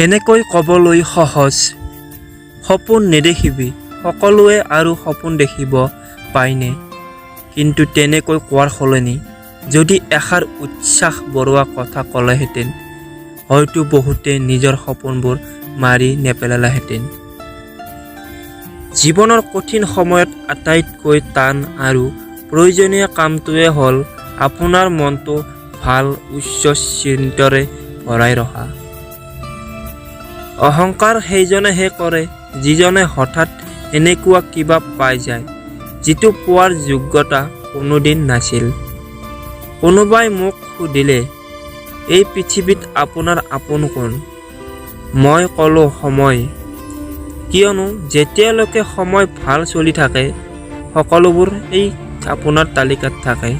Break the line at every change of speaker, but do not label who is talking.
এনেকৈ ক'বলৈ সহজ, সপোন নেদেখিবি, সকলোৱে আৰু সপোন দেখিব পায়নে? কিন্তু তেনেকৈ কোৱাৰ সলনি যদি এষাৰ উৎসাহ বঢ়োৱা কথা ক'লেহেঁতেন, হয়তো বহুতে নিজৰ সপোনবোৰ মাৰি নেপেলালেহেঁতেন। জীৱনৰ কঠিন সময়ত আটাইতকৈ টান আৰু প্ৰয়োজনীয় কামটোৱে হ'ল আপোনাৰ মনটো ভাল উচ্চ চিন্তাৰে ভৰাই ৰখা। অহংকাৰ সেইজনেহে কৰে যিজনে হঠাৎ এনেকুৱা কিবা পাই যায় যিটো পোৱাৰ যোগ্যতা কোনোদিন নাছিল। কোনোবাই মোক সুধিলে, এই পৃথিৱীত আপোনাৰ আপোন কোন? মই ক'লোঁ সময়, কিয়নো যেতিয়ালৈকে সময় ভাল চলি থাকে সকলোবোৰ এই আপোনাৰ তালিকাত থাকে।